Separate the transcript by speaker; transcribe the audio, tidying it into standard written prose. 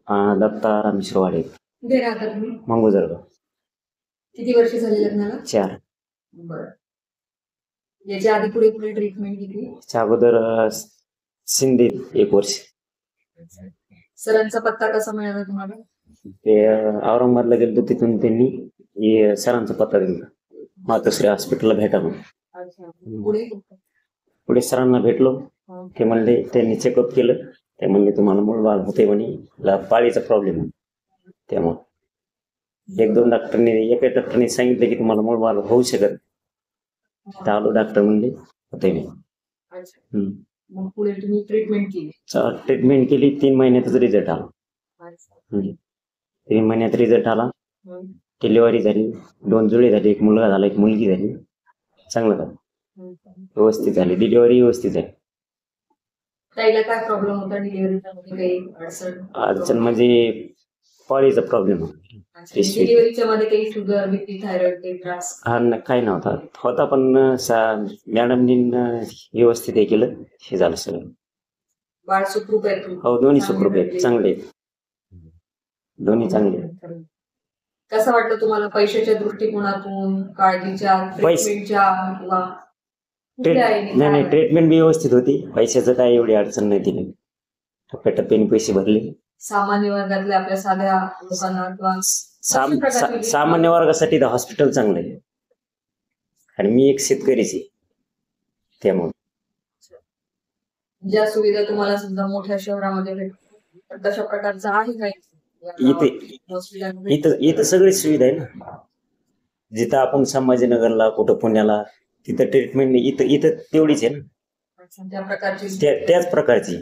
Speaker 1: दत्ता रामेश्वरवाडे,
Speaker 2: कुठे राहता तुम्ही?
Speaker 1: मंगोजरगाव.
Speaker 2: किती वर्ष झाली लग्नाला?
Speaker 1: 4.
Speaker 2: बरं. याच्या आधी पुढे पुढे ट्रीटमेंट घेतली?
Speaker 1: च्या अगोदर शिंदे 1 वर्ष.
Speaker 2: सरांचा पत्ता कसा मिळाला तुम्हाला?
Speaker 1: ते औरंगाबादला गेलो, तिथून त्यांनी सरांचा पत्ता दिला, मातोश्री हॉस्पिटलला भेटा म्हणून. पुढे सरांना भेटलो. ते म्हणले, त्यांनी चेकअप केलं. ते म्हणले तुम्हाला मूळबाळ होते म्हणे, पाळीचा प्रॉब्लेम आहे. त्यामुळे 1-2 डॉक्टरने, एका डॉक्टरने सांगितलं की तुम्हाला मूळबाळ होऊ शकत. तर आलो, डॉक्टर म्हणले होते मी.
Speaker 2: मग पुढे तुम्ही ट्रीटमेंट केली?
Speaker 1: ट्रीटमेंट केली. 3 महिन्यातच रिझल्ट आला. 3 महिन्यात रिझल्ट आला. डिलिव्हरी झाली, 2 जुळे झाले, 1 मुलगा झाला, 1 मुलगी झाली. चांगलं झालं, व्यवस्थित झाली डिलिव्हरी, व्यवस्थित झाली.
Speaker 2: ताईला काय प्रॉब्लेम होता डिलिव्हरीचा? काही
Speaker 1: अडचण म्हणजे पाळीचा प्रॉब्लेम
Speaker 2: डिलिव्हरीच्या मध्ये काही शुगर, बीपी, थायरॉइड काही त्रास?
Speaker 1: काही नव्हता, पण मॅडमनी व्यवस्थित हे केलं, हे झालं सगळं.
Speaker 2: बाळ सुखरूप आहे?
Speaker 1: हो, दोन्ही सुखरूप आहेत, चांगले आहेत, दोन्ही चांगले.
Speaker 2: कसं वाटलं तुम्हाला पैशाच्या दृष्टिकोनातून, काळजीच्या, ट्रीटमेंटच्या किंवा?
Speaker 1: नाही, ट्रीटमेंट बी व्यवस्थित होती. पैशाचं काय एवढी अडचण नाही दिली. टप्प्याटप्प्याने पैसे भरले.
Speaker 2: सामान्य वर्गातल्या आपल्या साध्या लोकांना किंवा
Speaker 1: सामान्य वर्गासाठी हॉस्पिटल चांगलं आहे. आणि मी एक शेतकरीच आहे, त्यामुळे
Speaker 2: ज्या सुविधा तुम्हाला समजा मोठ्या शहरामध्ये भेटतात तशा प्रकारचं आहे काही
Speaker 1: इथं सगळी सुविधा आहे ना. जिथं आपण संभाजीनगरला, कुठं पुण्याला, तिथं ट्रीटमेंट इथं तेवढीच आहे ना,
Speaker 2: त्या प्रकारची,
Speaker 1: त्याच प्रकारची.